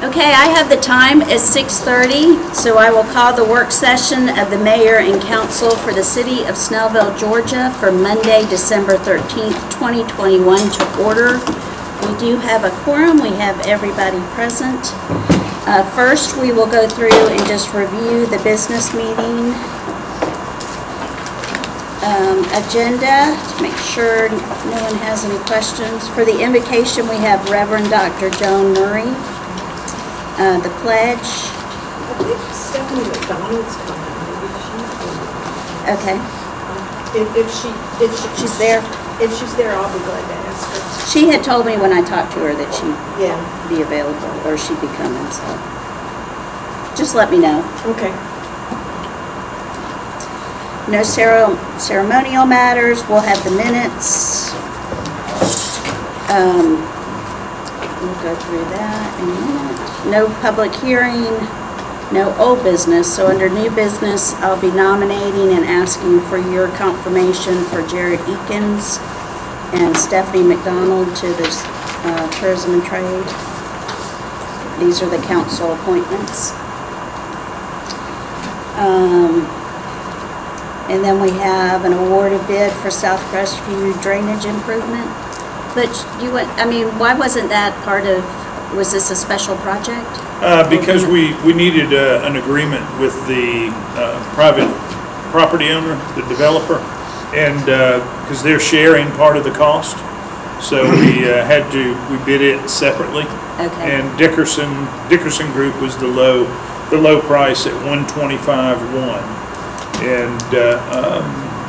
Okay, I have the time as 6:30, so I will call the work session of the mayor and council for the city of Snellville, Georgia for Monday, December 13th, 2021 to order. We do have a quorum. We have everybody present. First, we will go through and just review the business meeting agenda to make sure no one has any questions. For the invocation, we have Reverend Dr. Joan Murray. The pledge. I think Stephanie McDonald's coming. Maybe she's okay. If she's there. If she's there, I'll be glad to ask her. She had told me when I talked to her that she'd yeah. be available or she'd be coming, so just let me know. Okay. No ceremonial matters. We'll have the minutes. We'll go through that in a minute. No public hearing, no old business. So under new business, I'll be nominating and asking for your confirmation for Jared Eakins and Stephanie McDonald to the Tourism and Trade. These are the council appointments. And then we have an awarded bid for South Crestview drainage improvement. But you went, I mean, why wasn't that part of, was this a special project? Because we needed an agreement with the private property owner, the developer, and because they're sharing part of the cost. So we we bid it separately. Okay. And Dickerson Group was the low price at $125,100. And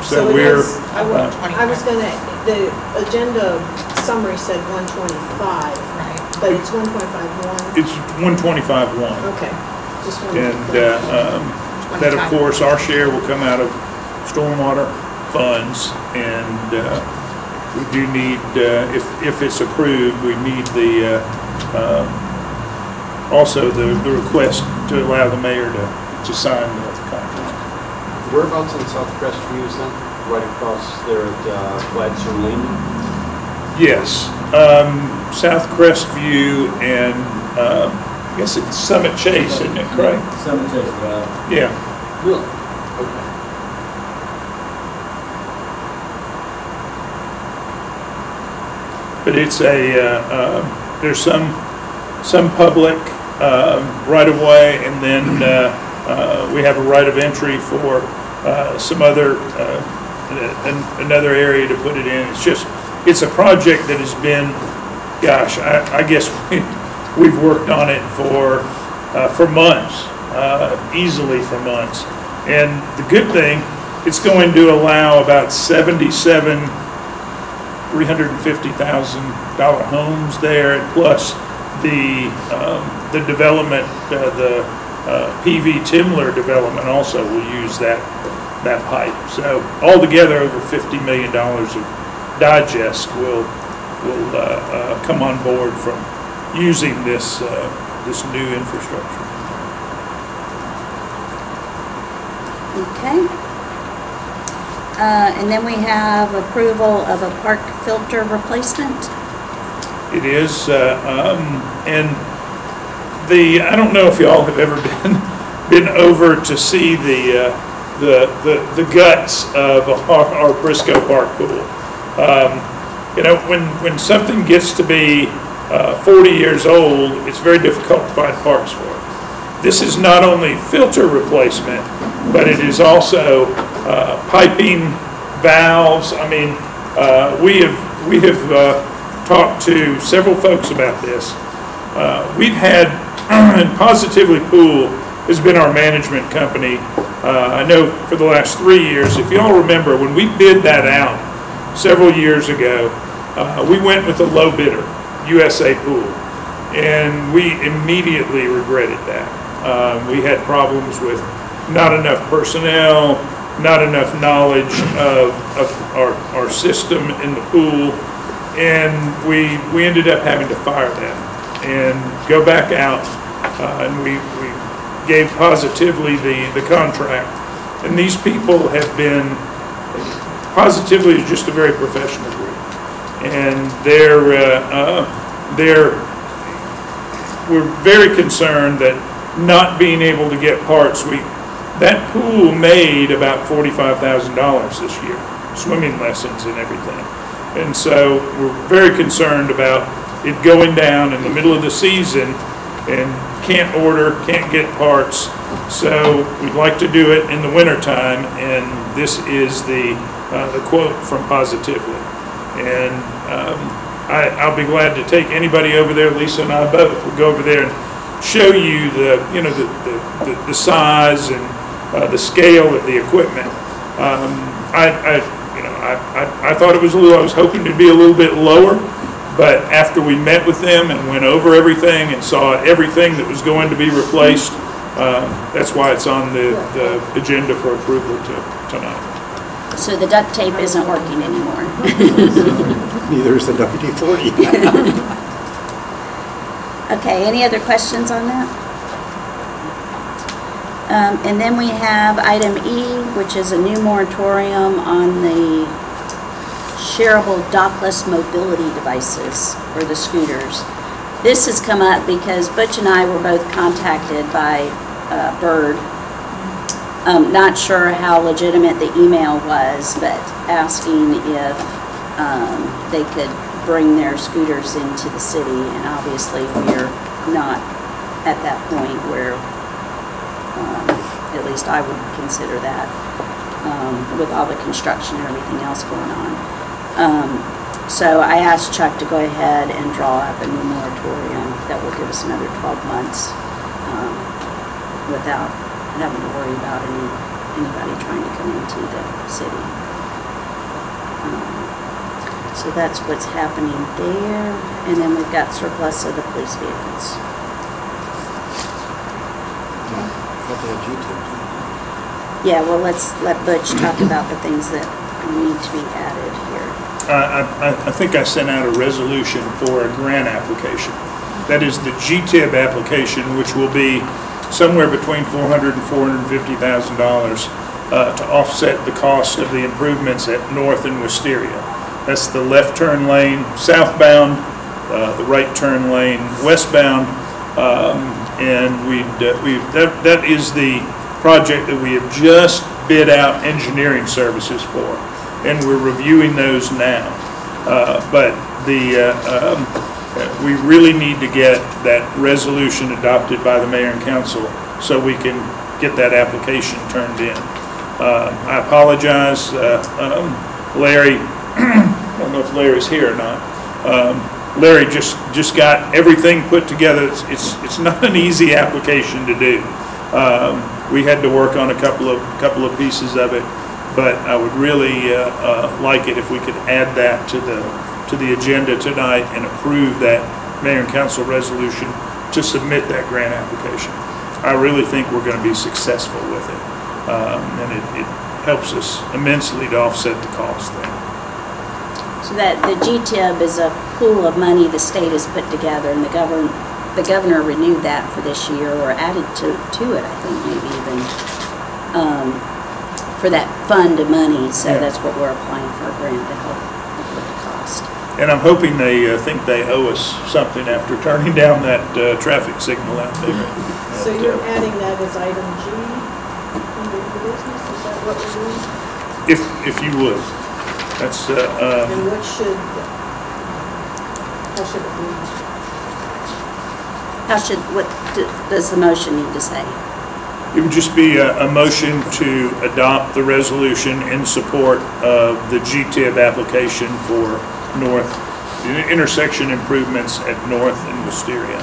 so we're. I was gonna. The agenda summary said 125, right? But it's 1.51. It's 125,100. Okay. Just and that, of course, our share will come out of stormwater funds, and we do need, if it's approved, we need the also the request to allow the mayor to sign the contract. Whereabouts in South Crestview is that? Right across there at Gladstone Lane? Yes. South Crestview and I guess it's Summit Chase, isn't it, Craig? Summit Chase, yeah. Really? Okay. But it's there's some public right of way, and then we have a right of entry for some other another area to put it in. It's a project that has been, gosh, I guess we've worked on it for months, easily for months. And the good thing, it's going to allow about 77 $350,000 homes there, plus the development, the PV Timler development also will use that pipe. So altogether, over $50 million of digest will come on board from using this new infrastructure. Okay. And then we have approval of a park filter replacement. It is, and I don't know if y'all have ever been over to see the guts of our Briscoe Park pool. You know, when something gets to be 40 years old, it's very difficult to find parts for it. This is not only filter replacement, but it is also piping, valves. I mean, we have talked to several folks about this. We've had Positively Pool has been our management company. I know for the last 3 years. If you all remember, when we bid that out several years ago, we went with a low bidder, USA Pool, and we immediately regretted that. We had problems with not enough personnel, not enough knowledge of our system in the pool, and we ended up having to fire them and go back out, and we gave Positively the contract. And these people have been, Positively is just a very professional group, and they're we're very concerned that not being able to get parts, that pool made about $45,000 this year, swimming lessons and everything. And so we're very concerned about it going down in the middle of the season and can't get parts. So we'd like to do it in the wintertime, and this is the quote from Positively. And I'll be glad to take anybody over there. Lisa and I both will go over there and show you the size and the scale of the equipment. I thought it was I was hoping to be a little bit lower, but after we met with them and went over everything and saw everything that was going to be replaced, that's why it's on the agenda for approval tonight. So the duct tape isn't working anymore. Neither is the WD-40. Okay, any other questions on that? And then we have item E, which is a new moratorium on the shareable dockless mobility devices, or the scooters. This has come up because Butch and I were both contacted by Bird. Not sure how legitimate the email was, but asking if they could bring their scooters into the city, and obviously we're not at that point where, at least I would consider that, with all the construction and everything else going on. So I asked Chuck to go ahead and draw up a new moratorium that will give us another 12 months without having to worry about anybody trying to come into the city. So that's what's happening there. And then we've got surplus of the police vehicles. Yeah, well, let's let Butch talk about the things that need to be added here. I think I sent out a resolution for a grant application. That is the GTIB application, which will be somewhere between $400,000 and $450,000 to offset the cost of the improvements at North and Wisteria. That's the left turn lane southbound, the right turn lane westbound, and that is the project that we have just bid out engineering services for, and we're reviewing those now. But we really need to get that resolution adopted by the mayor and council so we can get that application turned in. I apologize, Larry. I don't know if Larry's here or not. Larry just got everything put together. It's not an easy application to do. We had to work on a couple of pieces of it, but I would really like it if we could add that to the agenda tonight and approve that mayor and council resolution to submit that grant application. I really think we're going to be successful with it, and it helps us immensely to offset the cost there. So that the GTIB is a pool of money the state has put together, and the governor renewed that for this year, or added to it, I think, maybe even, for that fund of money. So yeah, that's what we're applying for, a grant to help with the cost. And I'm hoping they think they owe us something after turning down that traffic signal out there. So you're adding that as item G under the business? Is that what we're doing? If you would. That's, and how should it read? What does the motion need to say? It would just be a motion to adopt the resolution in support of the GTIB application for intersection improvements at North and Wisteria.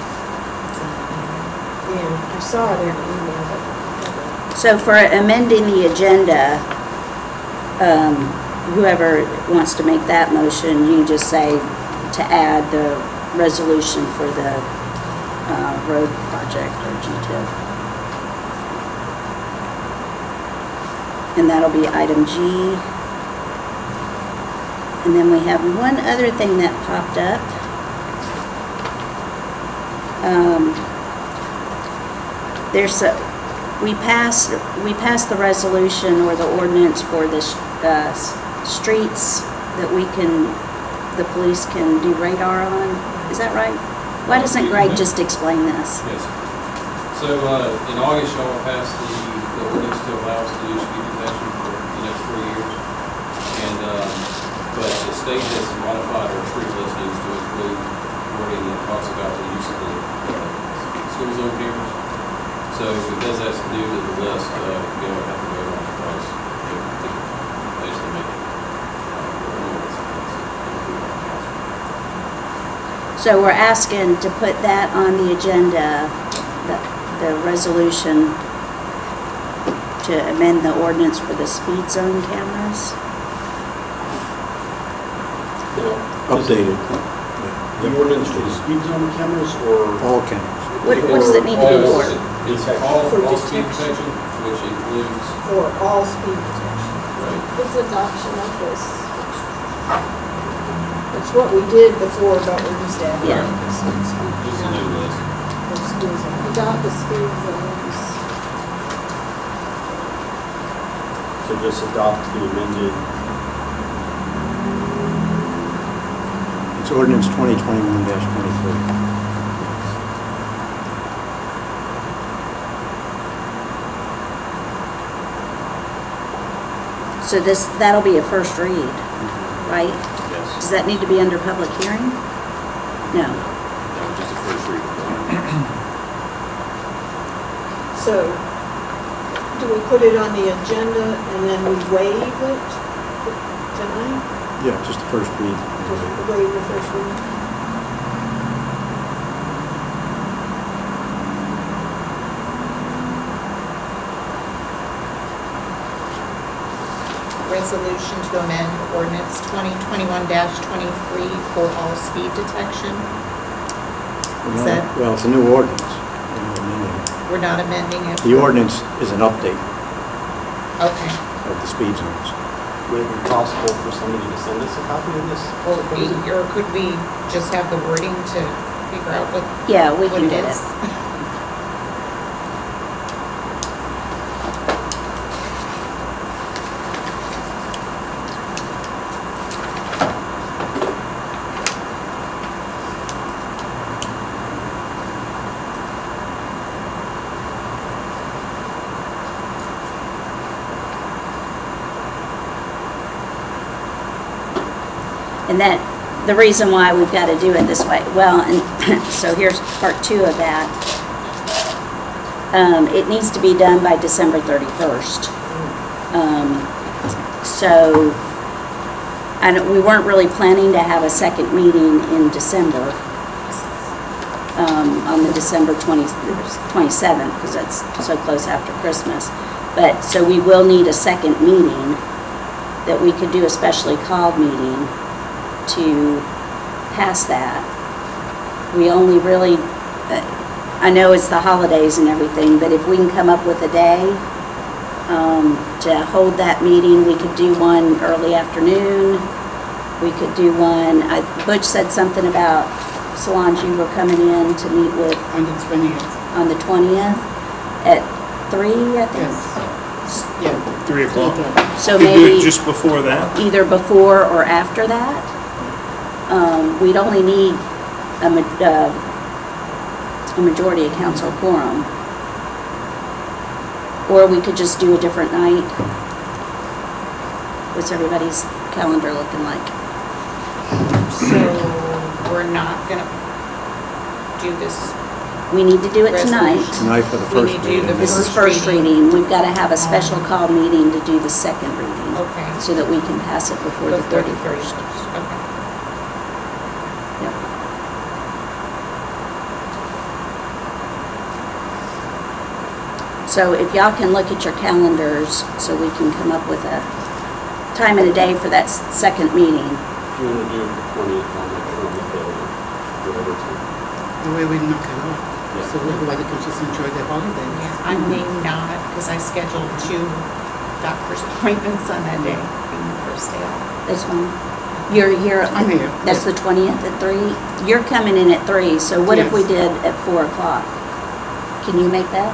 Yeah, I saw it in the email. So for amending the agenda, whoever wants to make that motion, you just say to add the resolution for the road project, or GTIB. And that'll be item G. And then we have one other thing that popped up. We passed the resolution or the ordinance for the streets that the police can do radar on. Is that right? Why doesn't Greg just explain this? Yes. So, in August, y'all passed the ordinance to allow us to do speed detection for the next 3 years. And, but the state has modified our street listings to include wording that talks about the use of the school zone cameras. So because that's new to the list, we don't have to vote on it twice. To basically make it. So we're asking to put that on the agenda, the resolution to amend the ordinance for the speed zone cameras. Updated. The ordinance for the speed zone cameras or? All cameras. What does it need to be for? It's all speed detection, which includes, For all speed detection. right, It's adoption of this. It's what we did before about Wednesday. Yeah. just a new list. Adopt the speed zones. So just adopt the amended, It's ordinance 2021-23. So that'll be a first read, right? Yes. Does that need to be under public hearing? No. That was just a first read. So, do we put it on the agenda and then we waive it tonight? Yeah, just the first read. Just waive the first reading? Resolution to amend ordinance 2021-23 for all speed detection. Is that, Well, it's a new ordinance. We're not amending it. we're not amending it? The ordinance is an update Okay. of the speed zones. Would it be possible for somebody to send us a copy of this? Or could we just have the wording to figure out what, Yeah, we what can it get is? it. And that, the reason why we've got to do it this way, well, and so here's part 2 of that. It needs to be done by December 31st. So, we weren't really planning to have a second meeting in December, on the December 27th, because that's so close after Christmas. But, so we will need a second meeting that we could do a specially called meeting to pass that. We only really, I know it's the holidays and everything, but if we can come up with a day to hold that meeting, we could do one early afternoon. We could do one, Butch said something about, Solange, you were coming in to meet with. On the 20th. On the 20th at 3, I think? Yes. Yeah. 3 o'clock. So Could do maybe it just before that? either before or after that. We'd only need a majority of council quorum. Or we could just do a different night. What's everybody's calendar looking like? So we're not gonna do this. We need to do it tonight. Resolution. Tonight for the We first need to do reading. the This is First first reading. reading. We've got to have a special call meeting to do the second reading. Okay. So that we can pass it before the 31st. Okay. Yep. So if y'all can look at your calendars, so we can come up with a time and a day for that second meeting. If you want to do the 20th, I'll make sure I'm available, whatever time. The way we knock it off. Yeah. So everybody can just enjoy their holiday. Yeah, I may not, because I scheduled 2 doctor's appointments on that day, being the first day off. That's fine. You're here. I'm here. That's the 20th at 3. You're coming in at 3, so what if we Yes. did at 4 o'clock? Can you make that?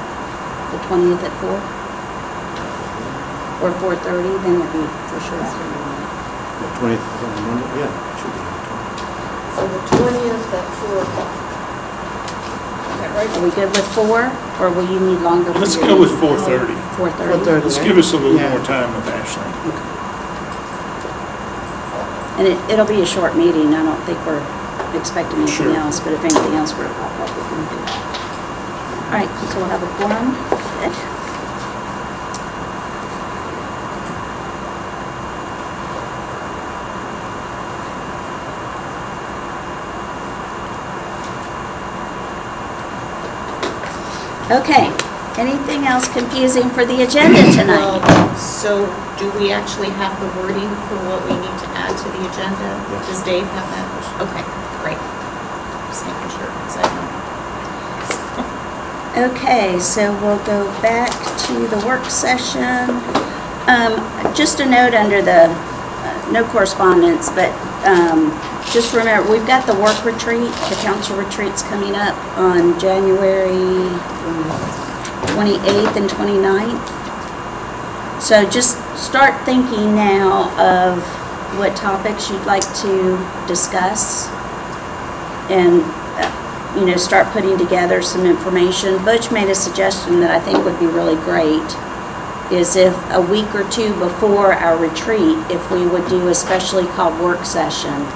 The 20th at 4? Or 4:30, then it'd be for sure after midnight. The 20th is on Monday, yeah, it should be. So the 20th at 4 o'clock. that right? Are we good with 4, or will you need longer? for Let's your go with meeting? 4:30. 4:30. 4:30. Let's give us a little Yeah. more time with Ashley. And it'll be a short meeting. I don't think we're expecting anything Sure. else, but if anything else were to pop up, we can do it. All right, so we'll have a quorum. Good. Okay, anything else confusing for the agenda tonight? Well, so do we actually have the wording for what we need to add to the agenda? Yes. Does Dave have that? Okay, great. Just making sure, because I don't. Okay, so we'll go back to the work session. Just a note under the, no correspondence, but just remember, we've got the work retreat, the council retreats coming up on January 28th and 29th. So just start thinking now of what topics you'd like to discuss and, you know, start putting together some information. Butch made a suggestion that I think would be really great, is if a week or two before our retreat, if we would do a specially called work session,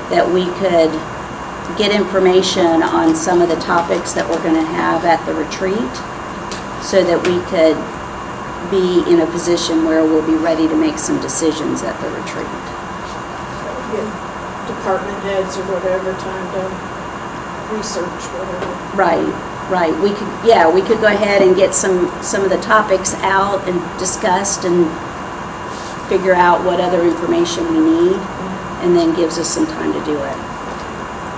that we could get information on some of the topics that we're going to have at the retreat, so that we could be in a position where we'll be ready to make some decisions at the retreat. Give department heads or whatever time to research whatever. Right. We could, yeah, we could go ahead and get some of the topics out and discussed and figure out what other information we need, and then gives us some time to do it.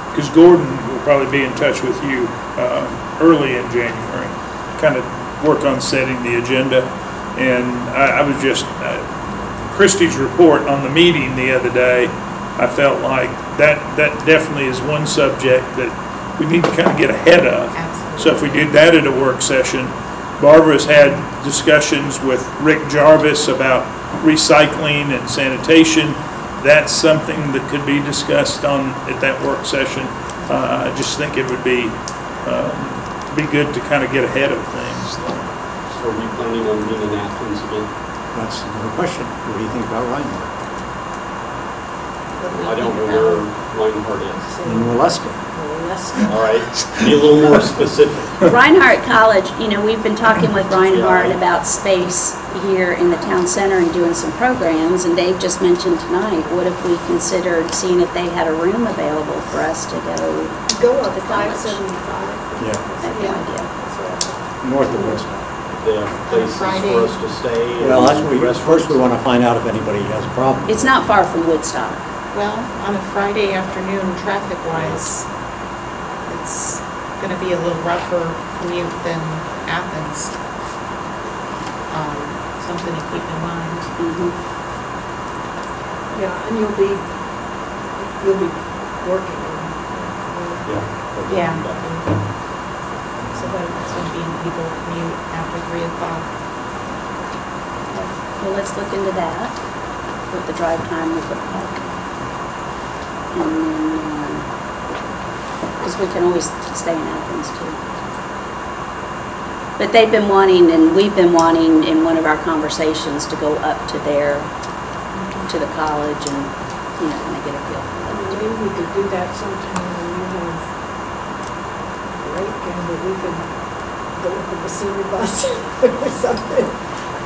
Because Gordon will probably be in touch with you early in January, kind of work on setting the agenda. And I was just, Christie's report on the meeting the other day, I felt like that definitely is one subject that we need to kind of get ahead of. Absolutely. So if we did that at a work session, Barbara's had discussions with Rick Jarvis about recycling and sanitation. That's something that could be discussed at that work session. I just think it would be good to kind of get ahead of things. So are we planning on being in Athens again? That's another question. What do you think about Reinhardt? I don't know where Reinhardt is. In Waleska. All right, be a little more specific. Reinhardt College, you know, we've been talking with Reinhardt about space here in the town center and doing some programs, and Dave just mentioned tonight, what if we considered seeing if they had a room available for us to Go up The to college. 575. Yeah. I have no idea. North of Woodstock. They have places Friday. for us to stay. Well, that's what first we restaurants. want to find out if anybody has a problem. It's not far from Woodstock. Well, on a Friday afternoon, traffic-wise, it's going to be a little rougher commute than Athens. Something to keep in mind. Yeah, and you'll be working. Yeah. So that, That's when people commute after 3 o'clock. Well, let's look into that, what the drive time would look like. And then, because we can always stay in Athens too. But they've been wanting, and we've been wanting in one of our conversations to go up to to the college and, you know, kind of get a feel for that. maybe we could do that sometime when you have break, and that we could go with the senior bus or something.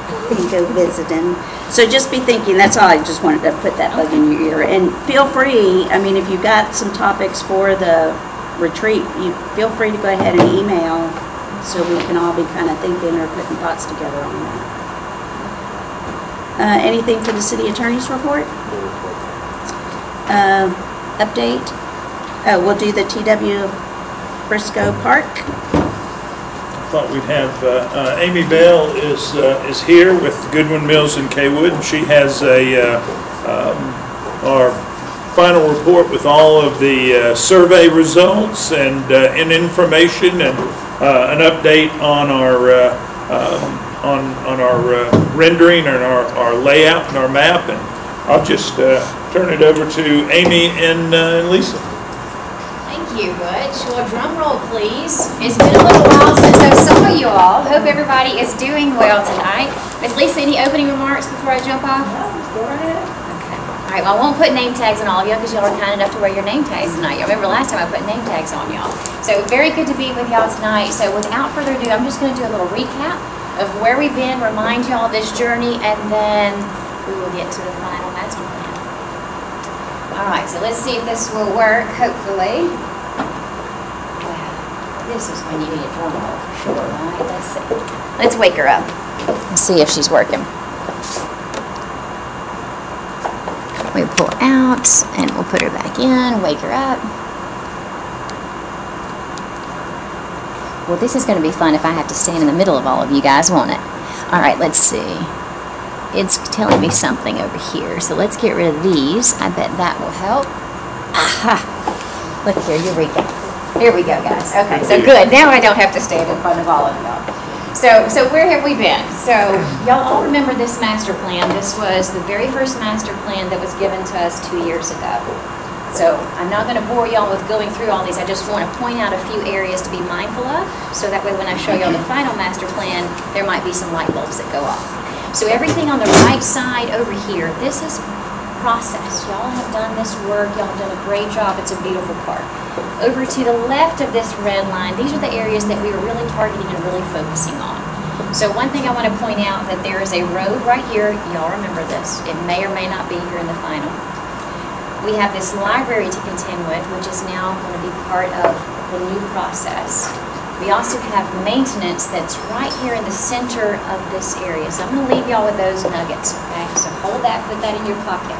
And go visiting. So just be thinking, that's all, I just wanted to put that bug in your ear. And feel free, I mean, if you've got some topics for the retreat, you feel free to go ahead and email so we can all be kind of thinking or putting thoughts together on that. Anything for the city attorney's report? Update? We'll do the TW Briscoe Park. I thought we'd have, Amy Bell is here with Goodwin Mills in Kaywood, and she has our final report with all of the survey results and information and an update on our rendering and our layout and our map. And I'll just turn it over to Amy and Lisa. Thank you, Butch. Well, drum roll, please. It's been a little while since I saw you all. Hope everybody is doing well tonight. Miss Lisa, any opening remarks before I jump off? No, go ahead. Okay. All right, well, I won't put name tags on all of y'all because y'all are kind enough to wear your name tags tonight. Y'all remember last time I put name tags on y'all. So very good to be with y'all tonight. So without further ado, I'm just going to do a little recap of where we've been, remind y'all of this journey, and then we will get to the final master plan. All right, so let's see if this will work, hopefully. Wow, this is when you need a drum roll for sure, right? Let's see. Let's wake her up and see if she's working. We pull out, and we'll put her back in, wake her up. Well, this is going to be fun if I have to stand in the middle of all of you guys, won't it? All right, let's see. It's telling me something over here, so let's get rid of these. I bet that will help. Aha! Look here, Eureka. Here we go, guys. Okay, so good. Now I don't have to stand in front of all of y'all. So where have we been? So y'all all remember this master plan. This was the very first master plan that was given to us 2 years ago. So I'm not going to bore y'all with going through all these. I just want to point out a few areas to be mindful of, so that way when I show y'all the final master plan, there might be some light bulbs that go off. So everything on the right side over here, this is process. Y'all have done this work. Y'all have done a great job. It's a beautiful park. Over to the left of this red line, these are the areas that we were really targeting and really focusing on. So one thing I want to point out, that there is a road right here. Y'all remember this. It may or may not be here in the final. We have this library to contend with, which is now going to be part of the new process. We also have maintenance that's right here in the center of this area. So I'm going to leave y'all with those nuggets, okay? So hold that, put that in your pocket.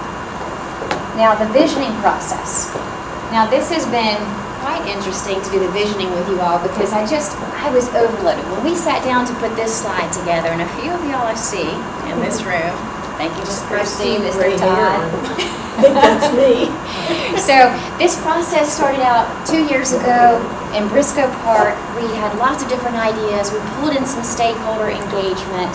Now, the visioning process. Now, this has been quite interesting to do the visioning with you all, because I was overloaded. When we sat down to put this slide together, and a few of y'all I see in this room, thank you, Ms. Christine, Mr. Todd. I think that's me. So this process started out 2 years ago in Briscoe Park. We had lots of different ideas. We pulled in some stakeholder engagement.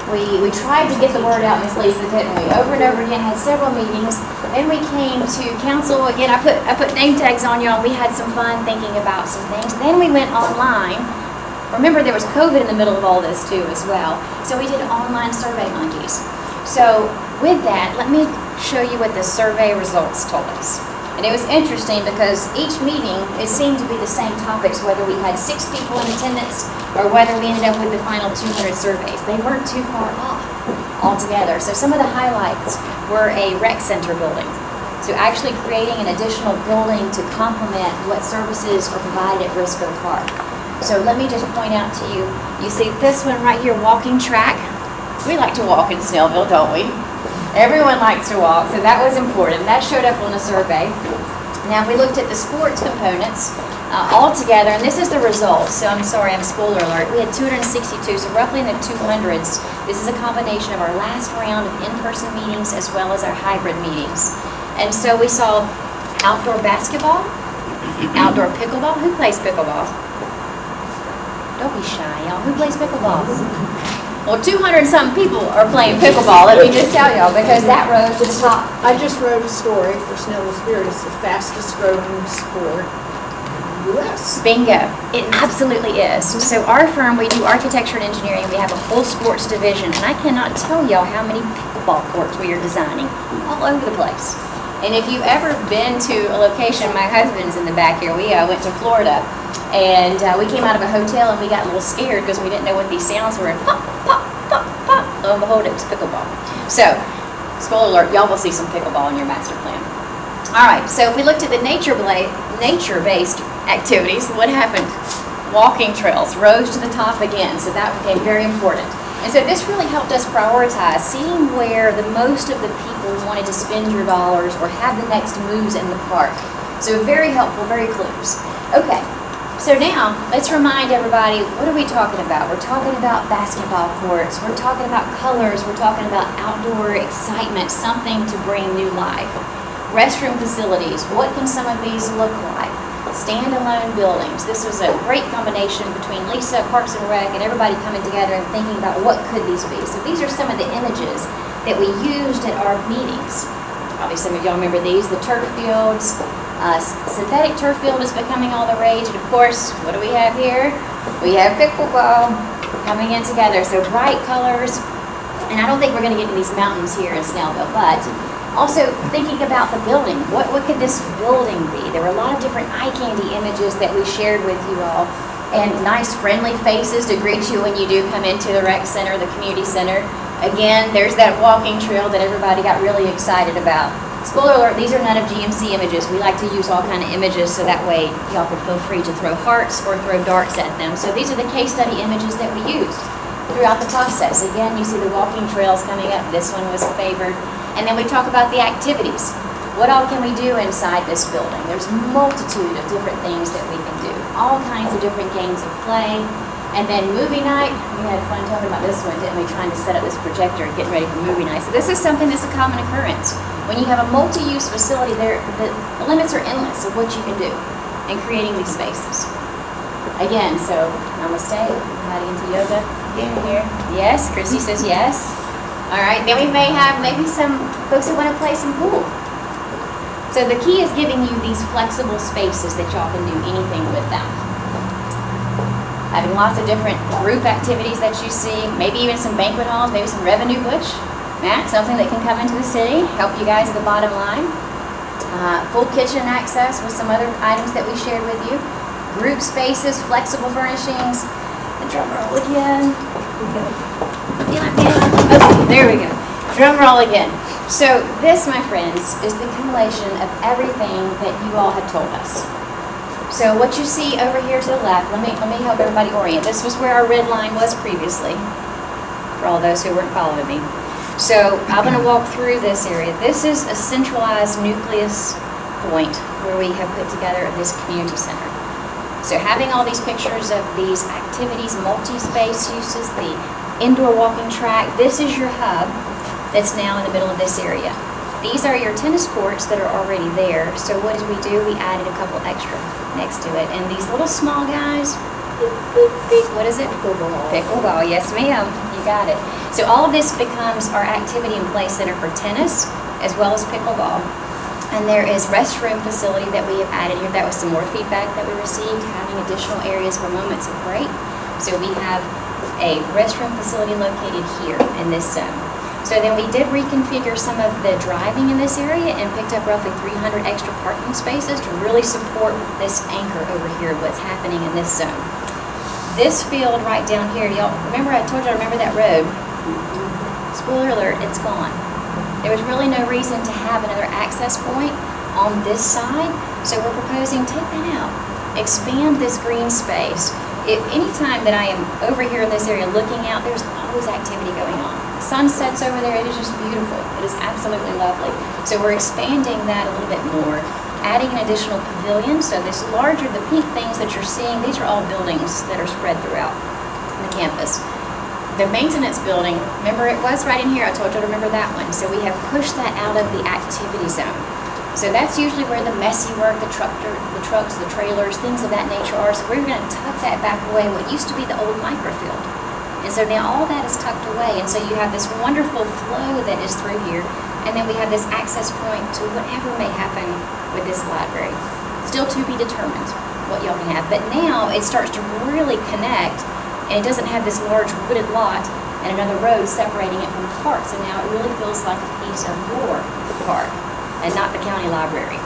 We tried to get the word out, Ms. Lisa, didn't we? Over and over again, had several meetings. Then we came to council. Again, I put name tags on y'all. We had some fun thinking about some things. Then we went online. Remember, there was COVID in the middle of all this too as well. So we did online survey monkeys. So with that, let me show you what the survey results told us. And it was interesting because each meeting, it seemed to be the same topics, whether we had 6 people in attendance or whether we ended up with the final 200 surveys. They weren't too far off altogether. So some of the highlights were a rec center building. So actually creating an additional building to complement what services are provided at Briscoe Park. So let me just point out to you, you see this one right here, walking track. We like to walk in Snellville, don't we? Everyone likes to walk, so that was important. That showed up on the survey. Now, we looked at the sports components all together, and this is the results. So I'm sorry, I'm spoiler alert. We had 262, so roughly in the 200s. This is a combination of our last round of in-person meetings as well as our hybrid meetings. And so we saw outdoor basketball, outdoor pickleball. Who plays pickleball? Don't be shy, y'all. Who plays pickleball? Well, 200-something people are playing pickleball, let me just tell y'all, because that rose to the top. I just wrote a story for Snellville Spirit. It's the fastest growing sport in the U.S. Bingo. It absolutely is. So our firm, we do architecture and engineering. We have a whole sports division, and I cannot tell y'all how many pickleball courts we are designing all over the place. And if you've ever been to a location, my husband's in the back here, we went to Florida, and we came out of a hotel and we got a little scared because we didn't know what these sounds were. And pop, pop, pop, pop. Lo and behold, it was pickleball. So, spoiler alert, y'all will see some pickleball in your master plan. All right, so if we looked at the nature-based activities, what happened? Walking trails rose to the top again, so that became very important. And so this really helped us prioritize, seeing where the most of the people wanted to spend your dollars or have the next moves in the park. So very helpful, very clues. Okay, so now let's remind everybody, what are we talking about? We're talking about basketball courts, we're talking about colors, we're talking about outdoor excitement, something to bring new life. Restroom facilities, what can some of these look like? Standalone buildings. This was a great combination between Lisa, Parks and Rec, and everybody coming together and thinking about what could these be. So these are some of the images that we used at our meetings. Probably some of y'all remember these, the turf fields, Synthetic turf field is becoming all the rage, and of course, what do we have here? We have pickleball coming in together, so bright colors. And I don't think we're going to get in these mountains here in Snellville, but also thinking about the building. What could this building be? There were a lot of different eye candy images that we shared with you all, and nice friendly faces to greet you when you do come into the rec center, the community center. Again, there's that walking trail that everybody got really excited about. Spoiler alert, these are none of GMC images. We like to use all kind of images so that way y'all can feel free to throw hearts or throw darts at them. So these are the case study images that we used throughout the process. Again, you see the walking trails coming up. This one was favored. And then we talk about the activities. What all can we do inside this building? There's a multitude of different things that we can do. All kinds of different games of play. And then movie night, we had fun talking about this one, didn't we? Trying to set up this projector and getting ready for movie night. So this is something that's a common occurrence. When you have a multi-use facility, the limits are endless of what you can do in creating these spaces. Again, so namaste, heading into yoga. Getting here. Yes, Christy says yes. All right, then we may have maybe some folks that want to play some pool. So the key is giving you these flexible spaces that y'all can do anything with them. Having lots of different group activities that you see, maybe even some banquet halls, maybe some revenue butch. Matt, something that can come into the city, help you guys at the bottom line. Full kitchen access with some other items that we shared with you. Group spaces, flexible furnishings. The drum roll again. Okay, there we go. Drum roll again. So this, my friends, is the accumulation of everything that you all had told us. So what you see over here to the left, let me help everybody orient. This was where our red line was previously, for all those who weren't following me. So I'm going to walk through this area. This is a centralized nucleus point where we have put together this community center. So having all these pictures of these activities, multi-space uses, the indoor walking track, this is your hub that's now in the middle of this area. These are your tennis courts that are already there. So what did we do? We added a couple extra next to it. And these little small guys, what is it? Pickleball. Pickleball, yes ma'am, you got it. So all of this becomes our activity and play center for tennis as well as pickleball. And there is restroom facility that we have added here. That was some more feedback that we received, having additional areas for moments of break. So we have a restroom facility located here in this zone. So then we did reconfigure some of the driving in this area and picked up roughly 300 extra parking spaces to really support this anchor over here, what's happening in this zone. This field right down here, y'all remember I told you I remember that road? Spoiler alert, it's gone. There was really no reason to have another access point on this side, so we're proposing take that out. Expand this green space. Anytime that I am over here in this area looking out, there's always activity going on. Sunsets over there, it is just beautiful. It is absolutely lovely. So we're expanding that a little bit more, adding an additional pavilion. So this larger, the pink things that you're seeing, these are all buildings that are spread throughout the campus. The maintenance building, remember it was right in here, I told you to remember that one. So we have pushed that out of the activity zone. So that's usually where the messy work, the trucks, the trailers, things of that nature are. So we're going to tuck that back away, what used to be the old microfield. And so now all that is tucked away. And so you have this wonderful flow that is through here. And then we have this access point to whatever may happen with this library. Still to be determined what y'all can have. But now it starts to really connect, and it doesn't have this large wooded lot and another road separating it from the park. So now it really feels like a piece of your park and not the county library.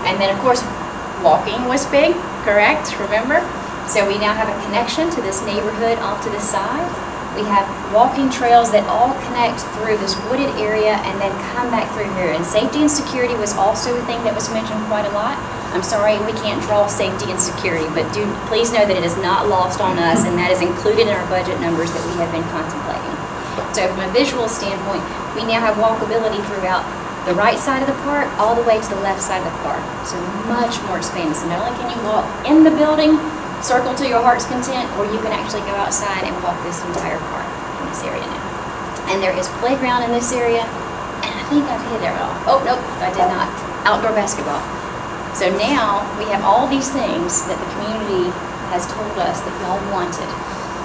And then of course, walking was big, correct? Remember? So we now have a connection to this neighborhood off to the side. We have walking trails that all connect through this wooded area and then come back through here. And safety and security was also a thing that was mentioned quite a lot. I'm sorry we can't draw safety and security, but please know that it is not lost on us, and that is included in our budget numbers that we have been contemplating. So from a visual standpoint, we now have walkability throughout the right side of the park all the way to the left side of the park. So much more expansive. So not only can you walk in the building, circle to your heart's content, or you can actually go outside and walk this entire park in this area now. And there is playground in this area, and I think I've hit it all. Oh, nope, I did not. Outdoor basketball. So now we have all these things that the community has told us that y'all wanted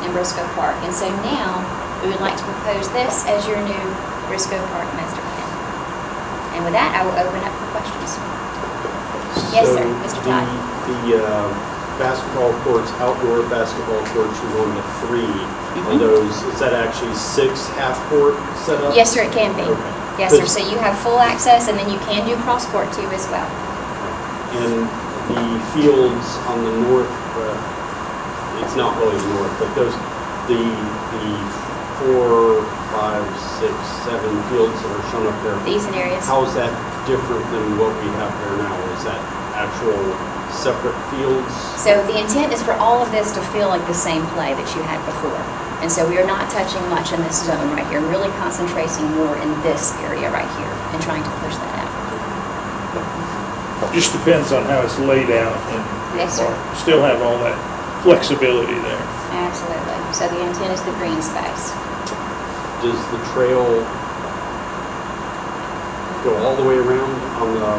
in Briscoe Park. And so now we would like to propose this as your new Briscoe Park master plan. And with that, I will open up for questions. Yes, So sir, Mr. Todd. The basketball courts, outdoor basketball courts, you're going to 3. Mm-hmm. Are those, is that actually 6 half-court set up? Yes, sir, it can be. Okay. Yes, sir, so you have full access, and then you can do cross-court too as well. And the fields on the north, it's not really the north, but those, the 4, 5, 6, 7 fields that are shown up there. The eastern areas. How is that different than what we have there now? Is that actual separate fields? So the intent is for all of this to feel like the same play that you had before. And so we are not touching much in this zone right here, really concentrating more in this area right here and trying to push that out. Just depends on how it's laid out and Yes, sir. still have all that flexibility there. Absolutely. So the intent is the green space. Does the trail go all the way around on the,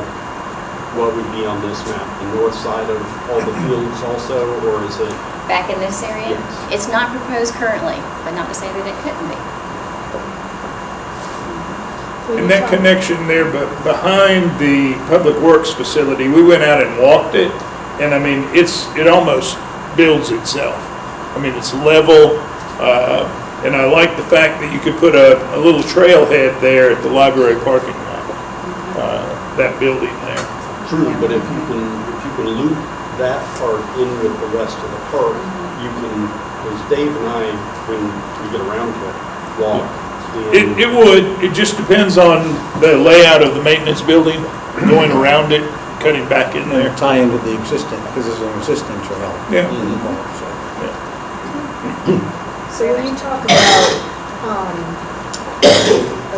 what would be on this map, the north side of all the fields also, or is it? Back in this area? Yes. It's not proposed currently, but not to say that it couldn't be. And that connection there, but behind the Public Works facility, we went out and walked it, and I mean, it almost builds itself. I mean, it's level, and I like the fact that you could put a little trailhead there at the library parking lot, that building there. True, but if you can loop that part in with the rest of the park, you can, because Dave and I, when we get around to it, walk. It would, it just depends on the layout of the maintenance building, going around it, cutting back in there. Tie into the existing, because it's an existing trail. Yeah. So, So when you talk about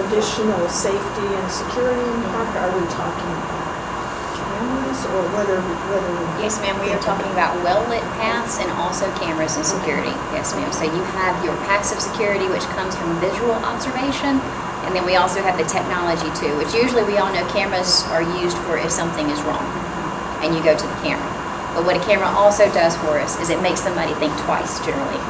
additional safety and security in the park, are we talking cameras or whether? Yes, ma'am, we are talking about well-lit paths and also cameras and security. Yes, ma'am. So you have your passive security, which comes from visual observation, and then we also have the technology too, which usually we all know cameras are used for if something is wrong, and you go to the camera. But what a camera also does for us is it makes somebody think twice, generally.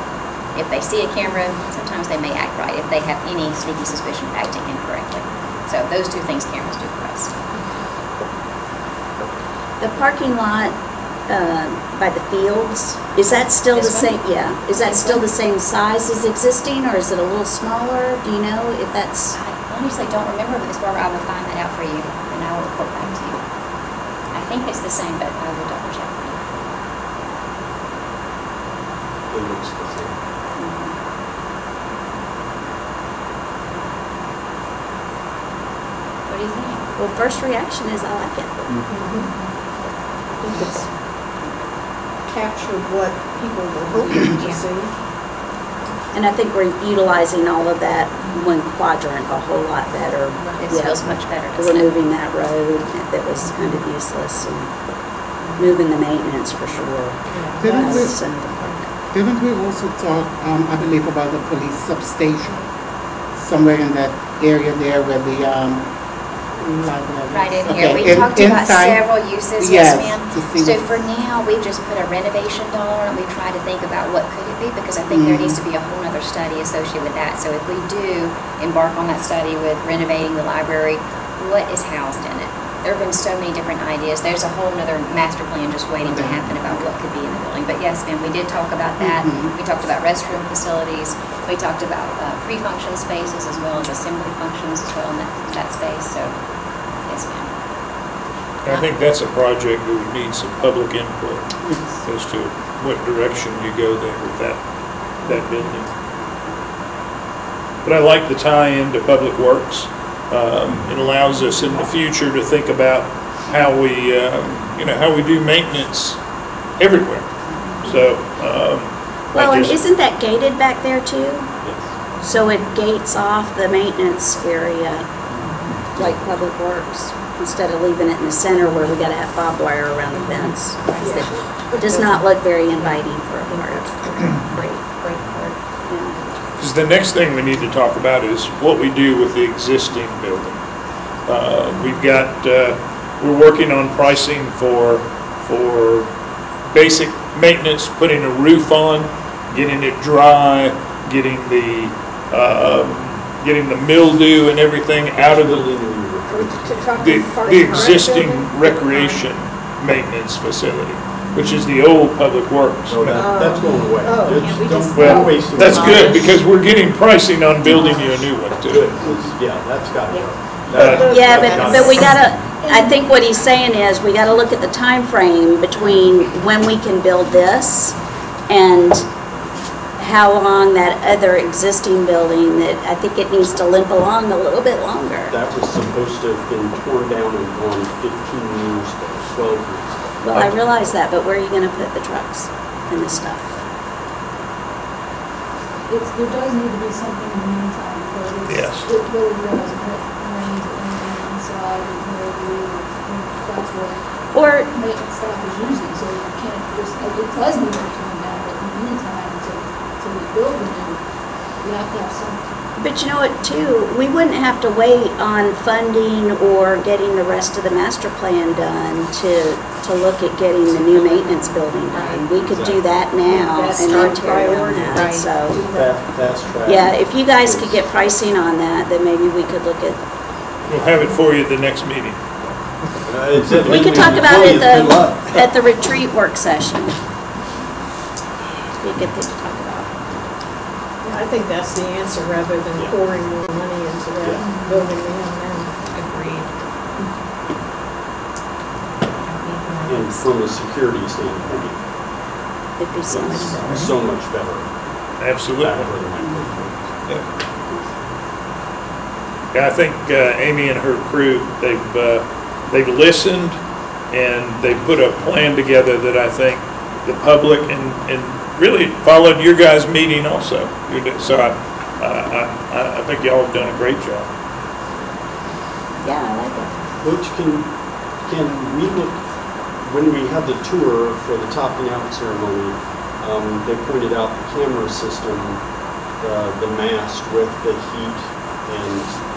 If they see a camera, sometimes they may act right if they have any sneaky suspicion of acting incorrectly. So those two things cameras do for us. The parking lot by the fields, is that still the This one? same? Yeah. Is that still the same size as existing, or is it a little smaller? Do you know if that's? I honestly don't remember, but Ms. Barber, I will find that out for you, and I will report back to you. I think it's the same, but I will double check. It looks the same. What do you think? Well, first reaction is I like it. I think it's captured what people were hoping to see. And I think we're utilizing all of that one quadrant a whole lot better. It Yeah. feels much better, doesn't it? Removing that road that was kind of useless and moving the maintenance for sure. Didn't Out of we- the center of the park. Didn't we also talk, I believe, about the police substation? Somewhere in that area there where the library is? Right in here. Okay, We talked about inside- several uses, yes, ma'am. to see So what- for now, we've just put a renovation dollar and we try to think about what could it be, because I think there needs to be a whole other study associated with that. So if we do embark on that study with renovating the library, what is housed in it? There have been so many different ideas. There's a whole other master plan just waiting to happen about what could be in the building. But yes, ma'am, we did talk about that. We talked about restroom facilities. We talked about pre-function spaces as well as assembly functions as well in that space. So, yes, ma'am. I think that's a project that would need some public input as to what direction you go there with that building. But I like the tie-in to Public Works. It allows us in the future to think about how we, how we do maintenance everywhere. So, Well, I and just, isn't that gated back there too? Yes. So it gates off the maintenance area, like Public Works, instead of leaving it in the center where we gotta have barbed wire around the fence. It does not look very inviting for a park. Great part. Yeah. because the next thing we need to talk about is what we do with the existing building. We've got, we're working on pricing for basic maintenance, putting a roof on, getting it dry, getting the mildew and everything out of the existing recreation maintenance facility, which is the old Public Works. So that's going away. Oh, Just can't we don't- just- don't waste your That's time. good, because we're getting pricing on building you a new one Good, too. 'cause, yeah, that's gotta go. Yeah, That's but we gotta, I think what he's saying is, we gotta look at the time frame between when we can build this and how long that other existing building, that I think it needs to limp along a little bit longer. That was supposed to have been torn down and gone 15 years ago, 12 years ago. Well, I realize that, but where are you gonna put the trucks and the stuff? There does need to be something in the meantime, because Yes. it really does, and it rains and inside, and mildew, and that's what Or, maintenance staff is using, so you can't just, it does need to be torn down, but in the meantime, to rebuild the new, you have to have something. but you know what, too, we wouldn't have to wait on funding or getting the rest of the master plan done to look at getting the new maintenance building done. We could do that now That's and then our tear down priority, that, right. so. Fast track. Yeah, if you guys could get pricing on that, then maybe we could look at, We'll have it for you at the next meeting. we could talk about it at the retreat work session. Be a good thing to talk about. Yeah, I think that's the answer, rather than pouring more money into that building we have now. Agreed. And from a security standpoint, It'd be so much better. it's so much better. Absolutely. Back where the mic was. Yeah, I think Amy and her crew, they've listened and they put a plan together that I think the public and really followed your guys' meeting also. So I think y'all have done a great job. Yeah, I like it. Butch, can we look, when we had the tour for the topping out ceremony, they pointed out the camera system, the mast with the heat and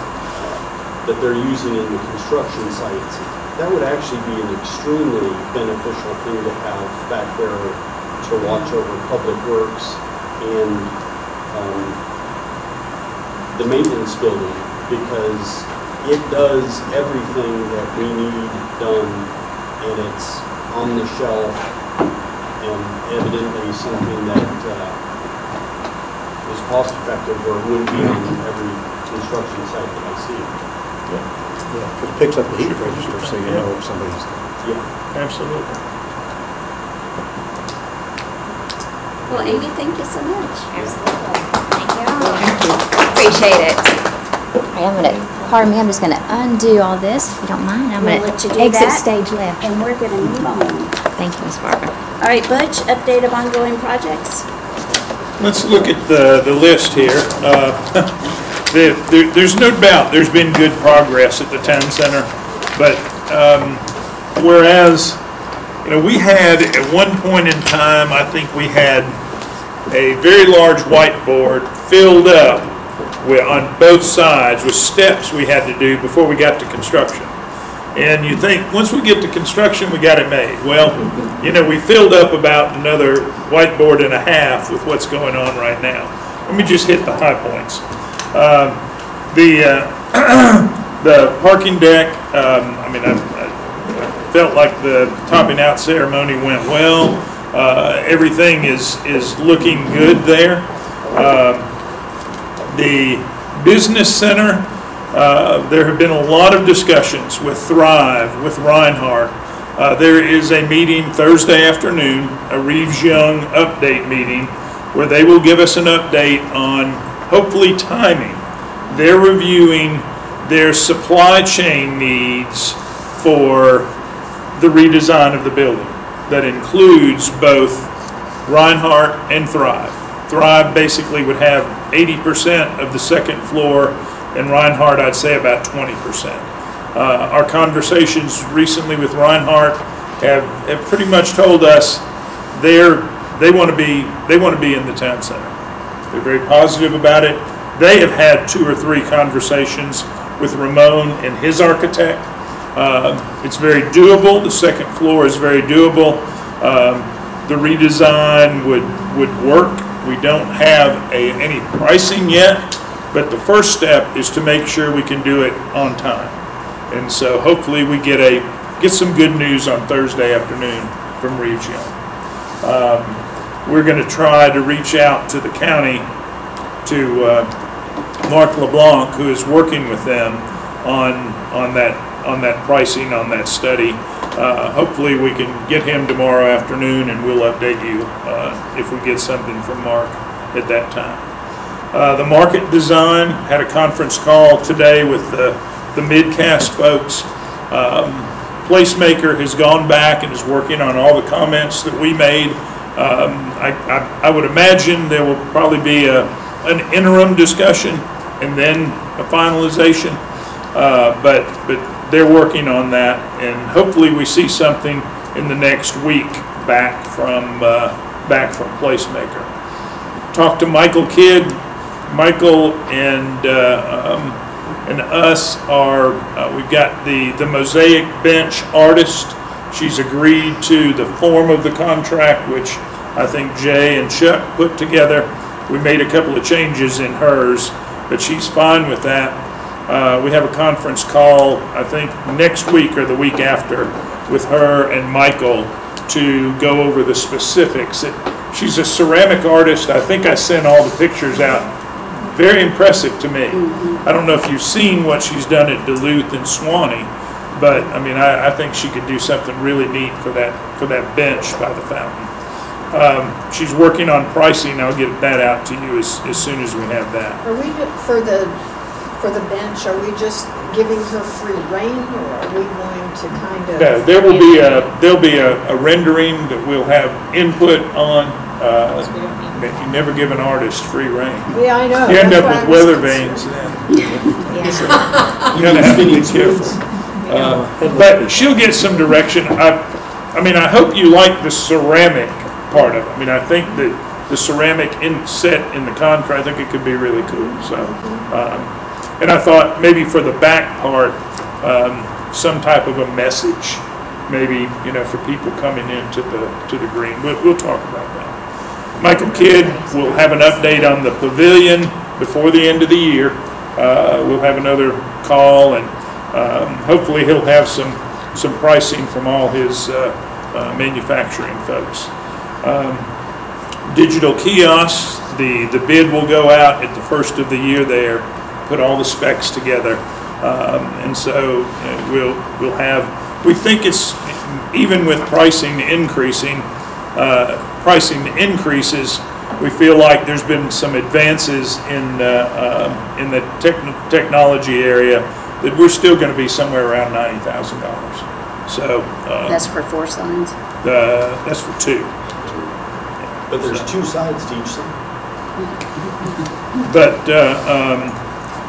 that they're using in the construction sites. That would actually be an extremely beneficial thing to have back there to watch over public works and the maintenance building, because it does everything that we need done, and it's on the shelf and evidently something that is cost effective, or would be on every construction site that I see. Yeah, because it picks up the heat register, so you know if somebody's. Yeah. Absolutely. Well, Amy, thank you so much. Absolutely. Thank you. Appreciate it. All right, pardon me, I'm just gonna undo all this, if you don't mind. I'm We'll gonna let you do exit that. stage left. And we're gonna move on. Thank you, Ms. Barbara. All right, Butch, update of ongoing projects. Let's look at the list here. There's no doubt there's been good progress at the town center, but whereas, we had at one point in time, I think we had a very large whiteboard filled up on both sides with steps we had to do before we got to construction. And you think, once we get to construction, we got it made. Well, we filled up about another whiteboard and a half with what's going on right now. Let me just hit the high points. The parking deck, I felt like the topping out ceremony went well. Everything is looking good there. The business center, there have been a lot of discussions with Thrive, with Reinhardt. There is a meeting Thursday afternoon, a Reeves Young update meeting, where they will give us an update on, hopefully, timing. They're reviewing their supply chain needs for the redesign of the building. That includes both Reinhardt and Thrive. Thrive basically would have 80% of the second floor, and Reinhardt, I'd say about 20%. Our conversations recently with Reinhardt have pretty much told us they want to be in the town center. They're very positive about it. They have had 2 or 3 conversations with Ramon and his architect. It's very doable. The second floor is very doable. The redesign would work. We don't have any pricing yet, but the first step is to make sure we can do it on time. And so hopefully we get a get some good news on Thursday afternoon from Region. We're going to try to reach out to the county, to Mark LeBlanc, who is working with them on that pricing, on that study. Hopefully we can get him tomorrow afternoon, and we'll update you if we get something from Mark at that time. The market design had a conference call today with the Midcast folks. Placemaker has gone back and is working on all the comments that we made. I would imagine there will probably be an interim discussion and then a finalization, but they're working on that, and hopefully we see something in the next week back from Placemaker. Talked to Michael Kidd. Michael and us are, we've got the Mosaic Bench artist. She's agreed to the form of the contract, which I think Jay and Chuck put together. We made a couple of changes in hers, but she's fine with that. We have a conference call, I think, next week or the week after with her and Michael to go over the specifics. She's a ceramic artist. I think I sent all the pictures out. Very impressive to me. I don't know if you've seen what she's done at Duluth and Swanee, but I mean, I think she could do something really neat for that bench by the fountain. She's working on pricing. I'll get that out to you as soon as we have that. Are we, for the bench, are we just giving her free rein, or are we going to kind of? No, there'll be a rendering that we'll have input on. You never give an artist free rein. Yeah, I know. You end up with weather vanes then. You gotta have to be careful. But she'll get some direction. I mean, I hope you like the ceramic part of it. I mean, I think that the ceramic inset in the contract, I think it could be really cool. So, and I thought maybe for the back part, some type of a message, maybe, you know, for people coming into the green. We'll talk about that. Michael Kidd will have an update on the pavilion before the end of the year. We'll have another call, and hopefully he'll have some pricing from all his manufacturing folks. Digital kiosks, the bid will go out at the first of the year there, put all the specs together, and so we'll have, we think it's, even with pricing increasing, pricing increases, we feel like there's been some advances in the technology area that we're still going to be somewhere around $90,000. So That's for 4 signs? That's for 2. But there's 2 sides to each sign. But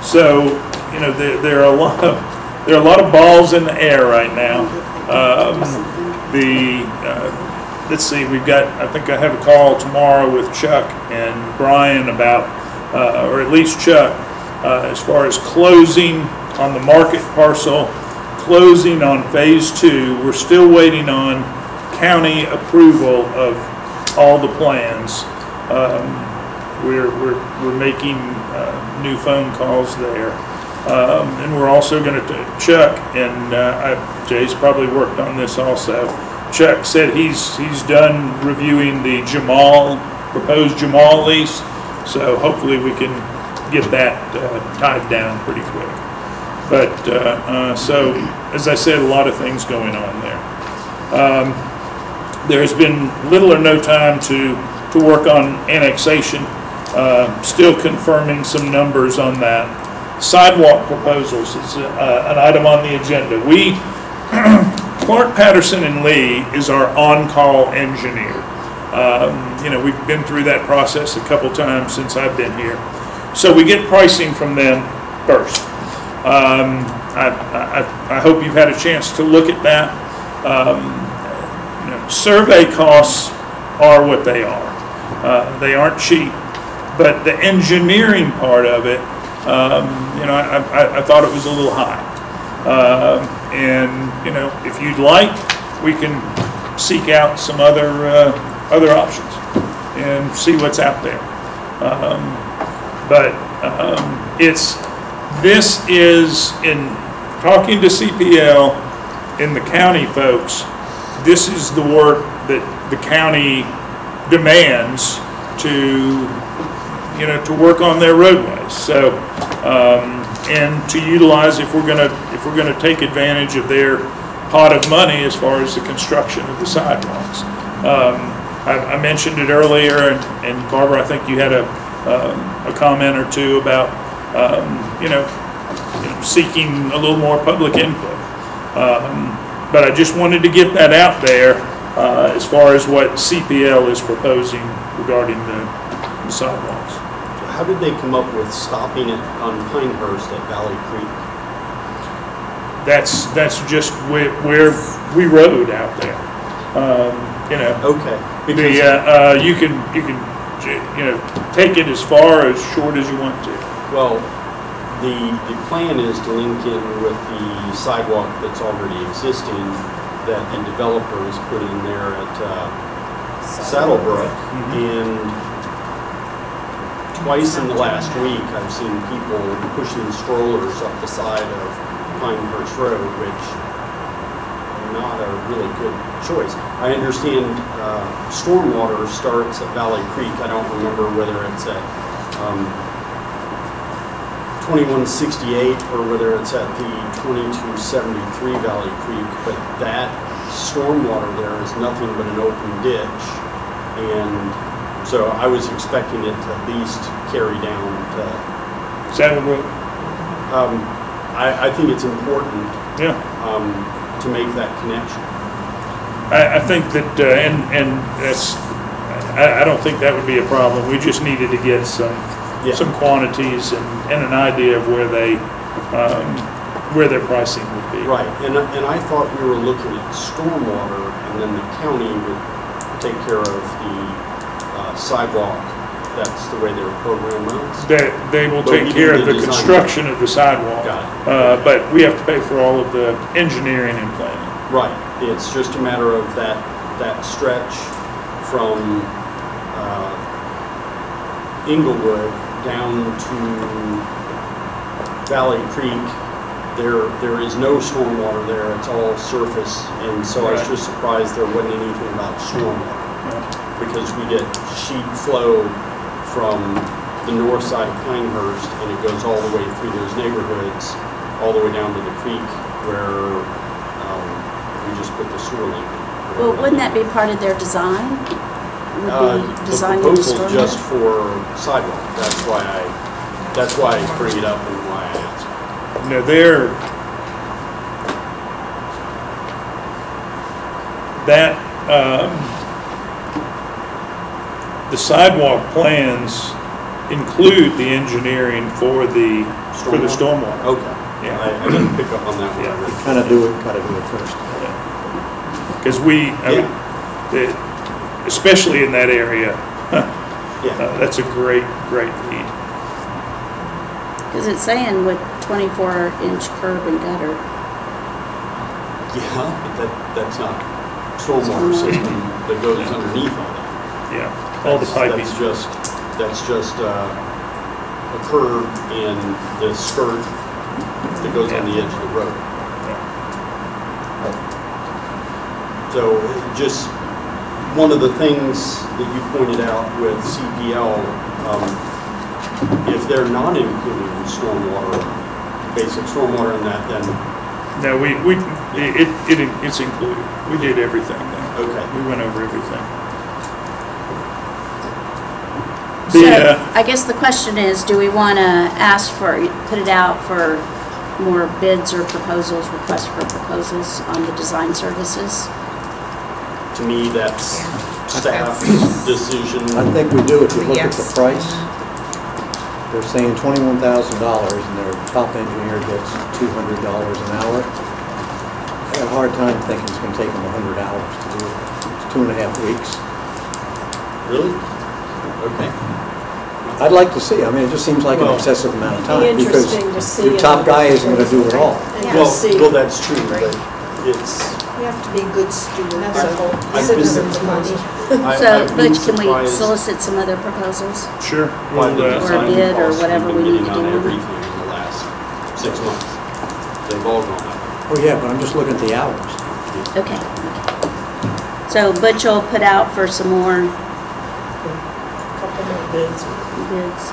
so you know, there are a lot of balls in the air right now. Let's see, we've got, I think I have a call tomorrow with Chuck and Brian about, or at least Chuck, as far as closing on the market parcel, closing on phase 2. We're still waiting on county approval of all the plans. We're making new phone calls there. And we're also going to, Chuck, and Jay's probably worked on this also. Chuck said he's done reviewing the proposed Jamal lease, so hopefully we can get that tied down pretty quick. But so, as I said, a lot of things going on there. There's been little or no time to work on annexation. Still confirming some numbers on that. Sidewalk proposals is an item on the agenda. Clark, Patterson, and Lee is our on-call engineer. You know, we've been through that process a couple times since I've been here. So we get pricing from them first. I hope you've had a chance to look at that. You know, survey costs are what they are. They aren't cheap, but the engineering part of it, you know, I thought it was a little high. And you know, if you'd like, we can seek out some other options and see what's out there. But this is, in talking to CPL, and the county folks, this is the work that the county demands to, to work on their roadways. So, and to utilize, if we're gonna take advantage of their pot of money as far as the construction of the sidewalks. I mentioned it earlier, and Barbara, I think you had a comment or two about, seeking a little more public input. But I just wanted to get that out there as far as what CPL is proposing regarding the sidewalks. How did they come up with stopping it on Pinehurst at Valley Creek? That's just where we rode out there. Okay. Because you can take it as far as short as you want to. Well, the plan is to link in with the sidewalk that's already existing that the developer has put in there at Saddlebrook. And twice in the last week, I've seen people pushing strollers up the side of Pinehurst Road, which are not a really good choice. I understand stormwater starts at Valley Creek. I don't remember whether it's at 2168 or whether it's at the 2273 Valley Creek, but that stormwater there is nothing but an open ditch, and so I was expecting it to at least carry down to Saddlebrook. I think it's important Yeah. to make that connection. I think that, and that's, I don't think that would be a problem. We just needed to get some quantities and an idea of where their pricing would be. Right, and I thought we were looking at stormwater, and then the county would take care of the sidewalk. That's the way their program runs. They will But take we care need of the the design. construction of the sidewalk. Got it. But we have to pay for all of the engineering and planning. Right, it's just a matter of that stretch from Inglewood down to Valley Creek. There is no stormwater there, it's all surface, and so I was just surprised there wasn't anything about stormwater. Because we get sheet flow from the north side of Pinehurst, and it goes all the way through those neighborhoods, all the way down to the creek where we just put the sewer line in. Well, wouldn't that be part of their design? Would be designing the The proposal stormwater? just for sidewalk, that's why I bring it up and why I asked. No, the sidewalk plans include the engineering for the stormwater. Okay. Yeah. I didn't pick up on that one. Yeah. Gotta do it first. Because especially in that area, that's a great need. Because it's saying with 24-inch curb and gutter. Yeah, but that's not stormwater system that goes underneath all that. Yeah, all the piping. That's just a curb and the skirt that goes on the edge of the road. So just one of the things that you pointed out with CPL, if they're not including stormwater, basic stormwater in that, then No, it's included. We did everything then. okay. We went over everything. So I guess the question is, do we want to put it out for more bids or proposals, requests for proposals on the design services? To me, that's staff's decision. I think we do if you look at the Yes. price. They're saying $21,000 and their top engineer gets $200 an hour. I have a hard time thinking it's going to take them 100 hours to do it. It's 2.5 weeks. Really? Okay. I'd like to see, I mean, it just seems like an Well, excessive amount of Be time because interesting to see. your top guy isn't going to do it all. And Yeah. to see, Well, that's true, but it's, we have to be good stewards Another whole of I've citizens' been- money. So, I've been Butch, can we surprised solicit some other proposals? Sure. by the Or a design bid or costs whatever we've we been need getting to on do. everything in the last 6 months. They've all gone up. Oh, yeah, but I'm just looking at the hours. Okay. So Butch will put out for some more Couple more bids. bids.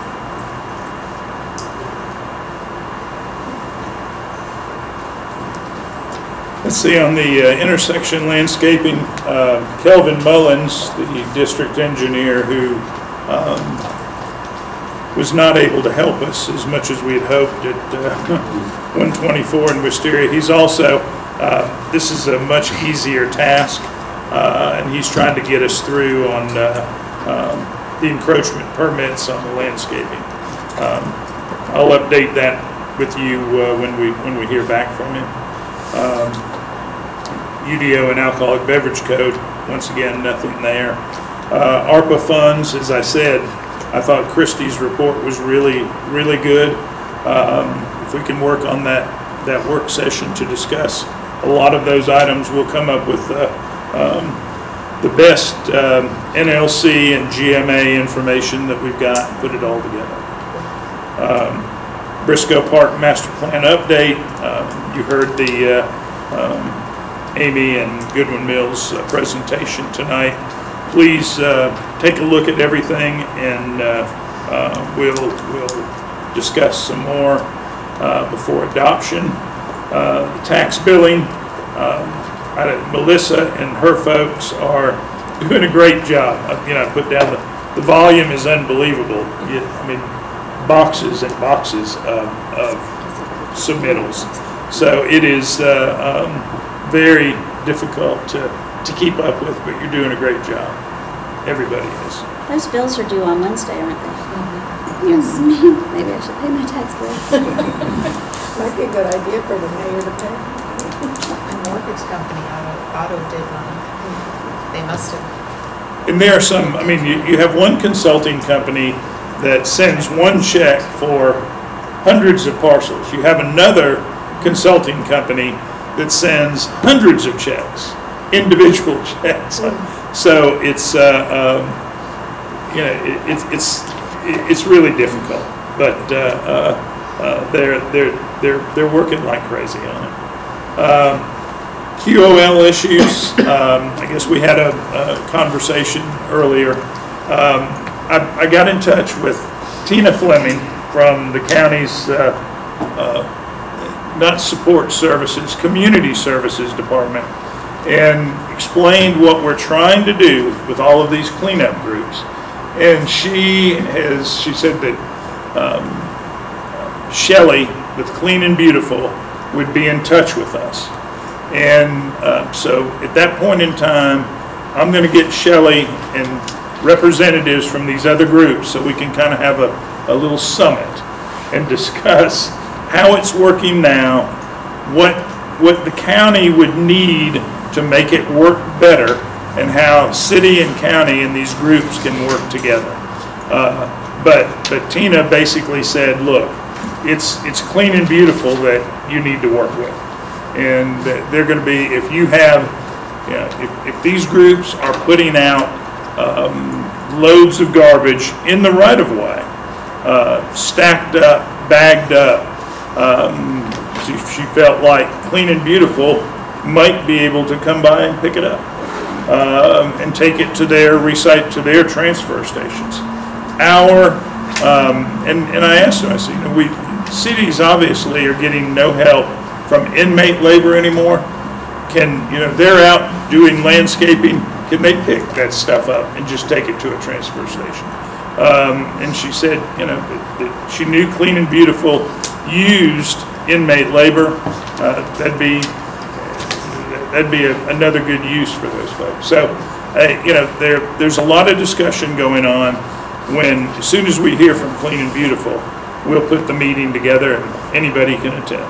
Let's see, on the intersection landscaping, Kelvin Mullins, the district engineer who was not able to help us as much as we had hoped at 124 in Wisteria. He's also, this is a much easier task, and he's trying to get us through on the encroachment permits on the landscaping. I'll update that with you when we hear back from him. UDO and alcoholic beverage code, once again, nothing there. ARPA funds, as I said, I thought Christie's report was really, really good. If we can work on that work session to discuss a lot of those items, we'll come up with the best NLC and GMA information that we've got and put it all together. Briscoe Park Master Plan update. You heard the Amy and Goodwin Mills presentation tonight. Please take a look at everything, and we'll discuss some more before adoption. Tax billing. Melissa and her folks are doing a great job. I put down the volume is unbelievable. I mean, boxes and boxes of submittals. So it is very difficult to keep up with, but you're doing a great job. Everybody is. Those bills are due on Wednesday, aren't they? Yes. Maybe I should pay my tax bill. Might be a good idea for the mayor to pay. The mortgage company, Auto did one. They must have. And there are some, I mean, you have one consulting company that sends one check for hundreds of parcels. You have another consulting company that sends hundreds of checks, individual checks. So it's it's really difficult, but they're working like crazy on it. QOL issues. I guess we had a conversation earlier. I got in touch with Tina Fleming from the county's not support services, community services department, and explained what we're trying to do with all of these cleanup groups. And she said that Shelley with Clean and Beautiful would be in touch with us. And so at that point in time, I'm going to get Shelley and representatives from these other groups so we can kind of have a little summit and discuss how it's working now, what the county would need to make it work better, and how city and county and these groups can work together. But Tina basically said, look, it's Clean and Beautiful that you need to work with. And they're going to be, if you have, if these groups are putting out loads of garbage in the right-of-way, stacked up, bagged up, she felt like Clean and Beautiful might be able to come by and pick it up and take it to their transfer stations. And I asked them, I said, cities obviously are getting no help from inmate labor anymore. They're out doing landscaping, can they pick that stuff up and just take it to a transfer station? And she said, that she knew Clean and Beautiful used inmate labor. That'd be another good use for those folks. So, there's a lot of discussion going on. As soon as we hear from Clean and Beautiful, we'll put the meeting together and anybody can attend.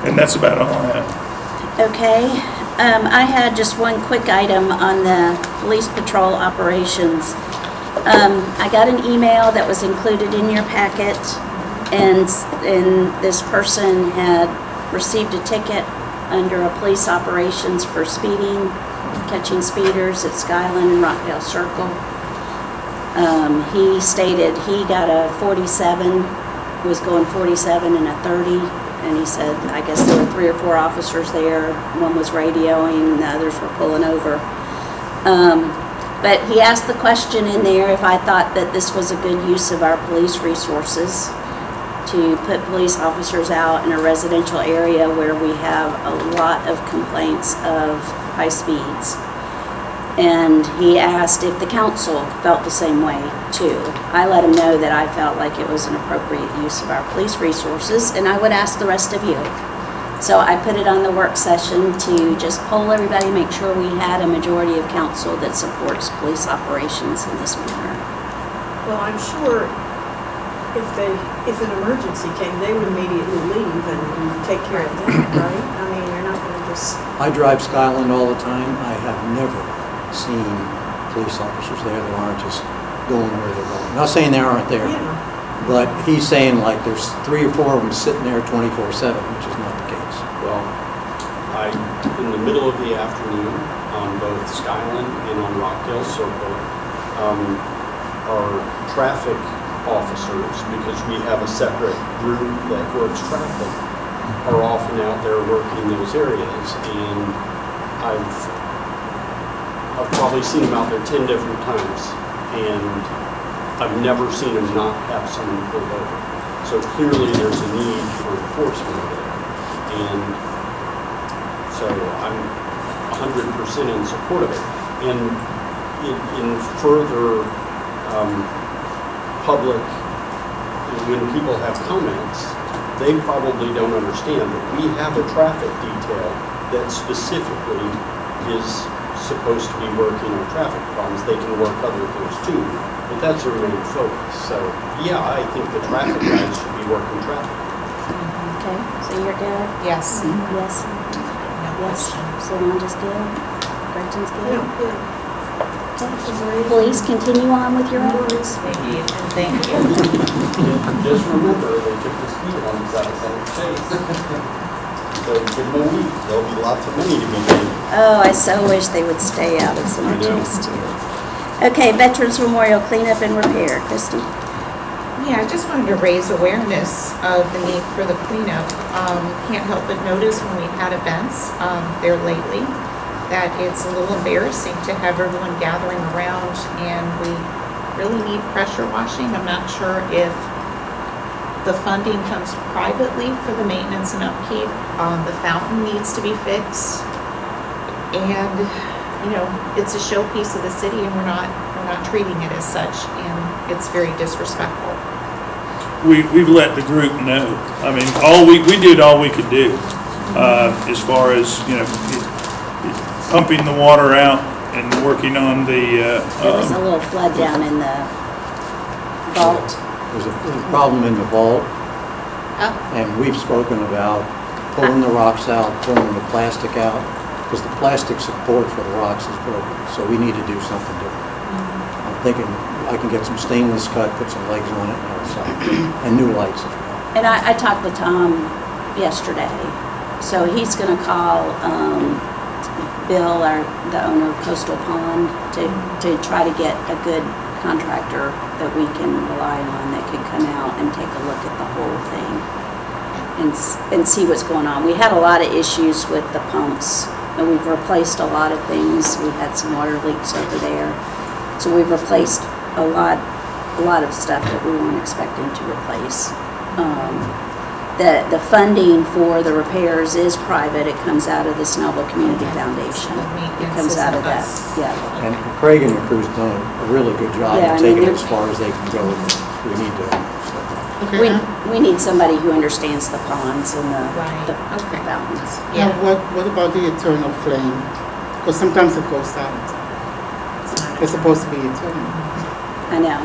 And that's about all I have. Okay. I had just one quick item on the police patrol operations. I got an email that was included in your packet, and this person had received a ticket under a police operations for speeding, catching speeders at Skyline and Rockdale Circle. He stated he got a 47 was going 47 and a 30, and he said, I guess there were 3 or 4 officers there. One was radioing, and the others were pulling over. But he asked the question in there if I thought that this was a good use of our police resources to put police officers out in a residential area where we have a lot of complaints of high speeds. And he asked if the council felt the same way too. I let him know that I felt like it was an appropriate use of our police resources, and I would ask the rest of you. So I put it on the work session to just poll everybody, make sure we had a majority of council that supports police operations in this manner. Well, I'm sure if an emergency came, they would immediately leave and take care of that, right? I mean, you're not gonna just... I drive Skyland all the time. I have never seen police officers there that aren't just going where they're going. Not saying they aren't there, Yeah. but he's saying like there's 3 or 4 of them sitting there 24/7, which is not the case. Well, in the middle of the afternoon on both Skyland and on Rockdale Circle, our traffic officers, because we have a separate group that works traffic, are often out there working those areas, and I've probably seen them out there 10 different times, and I've never seen them not have someone pulled over. So clearly there's a need for enforcement there. And so I'm 100% in support of it. And in further public, when people have comments, they probably don't understand that we have a traffic detail that specifically is supposed to be working on traffic problems. They can work other things too, but that's their main focus. So yeah, I think the traffic guys should be working traffic. Okay, so you're good? Yes. Yes. No Yes. question. Solange's good? Gretchen's good? Yeah, yeah. Okay. Please continue on with your efforts. Thank you. And thank you. Just remember, they took the speed humps out of Center Chase. So give them a week. There'll be lots of money to be made. Oh, I so wish they would stay out of Summer I know. Chase too. Okay, Veterans Memorial cleanup and repair. Christie? Yeah, I just wanted to raise awareness of the need for the cleanup. Can't help but notice when we've had events there lately that it's a little embarrassing to have everyone gathering around, and we really need pressure washing. I'm not sure if the funding comes privately for the maintenance and upkeep. The fountain needs to be fixed, and you know, it's a showpiece of the city, and we're not treating it as such, and it's very disrespectful. We've let the group know. I mean, we did all we could do, as far as, you know, pumping the water out and working on the, There was a little flood down in the vault. There's a problem in the vault, Oh, and we've spoken about pulling the rocks out, pulling the plastic out, because the plastic support for the rocks is broken, so we need to do something different. I'm thinking I can get some stainless cut, put some legs on it and outside, and new lights as well. and I talked with Tom yesterday, so he's gonna call, Bill, the owner of Coastal Pond, to try to get a good contractor that we can rely on that could come out and take a look at the whole thing and see what's going on. We had a lot of issues with the pumps, and we've replaced a lot of things. We had some water leaks over there, so we've replaced a lot of stuff that we weren't expecting to replace. The funding for the repairs is private. It comes out of the Snellville Community Foundation. It comes out of that, yeah. And Craig and the crew's done a really good job Yeah, I of mean, taking it they're- as far as they can go. We need to, We need somebody who understands the ponds and Right, the okay. fountains. Now, Yeah. what about the eternal flame? Because sometimes it goes out. It's supposed to be eternal. I know.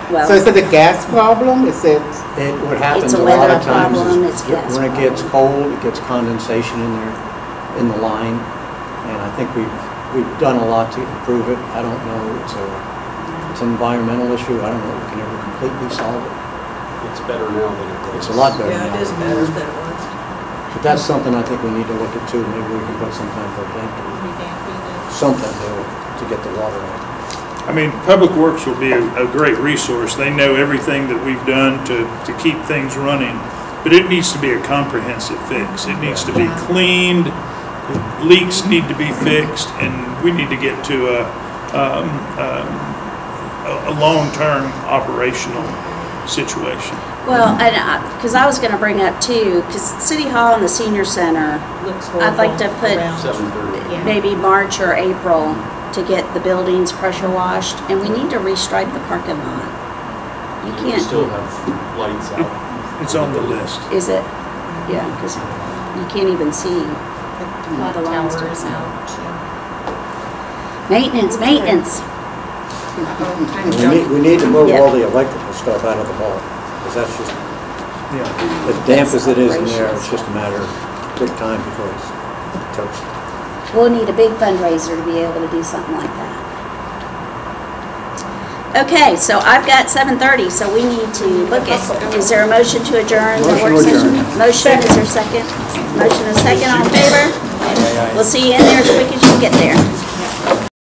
So Well, is it a gas problem? Is it, what happens It's a a lot weather of times problem, is it's gas when it gets problem. cold, it gets condensation in there, in the line. And I think we've done a lot to improve it. I don't know, it's an environmental issue. I don't know if we can ever completely solve it. It's better now than it was. It's a lot better now. Yeah, it is better than it was. But that's something I think we need to look at too. Maybe we can put some kind of a vent or Revamping it. something to get the water out. I mean, Public Works will be a great resource. They know everything that we've done to keep things running, but it needs to be a comprehensive fix. It needs to be cleaned, leaks need to be fixed, and we need to get to a long-term operational situation. Well, and, because I was gonna bring up too, because City Hall and the Senior Center, Looks I'd like to horrible put around. 7:30. Yeah. maybe March or April to get the buildings pressure washed, and we need to restripe the parking lot. You We can't, still have lights out. It's on the list. is it? Yeah, because you can't even see. A lot of lines to towers it. out too. Maintenance, maintenance. Uh-oh, time We need to move Yeah. all the electrical stuff out of the hall, because that's just, Yeah. as damp as it is in there, it's just a matter of quick time before it's toast. We'll need a big fundraiser to be able to do something like that. Okay, so I've got 7:30, so we need to look at, is there a motion to adjourn the Motion work to session? adjourn. Motion, is there a second? Motion is second, all in favor? We'll see you in there as quick as you get there.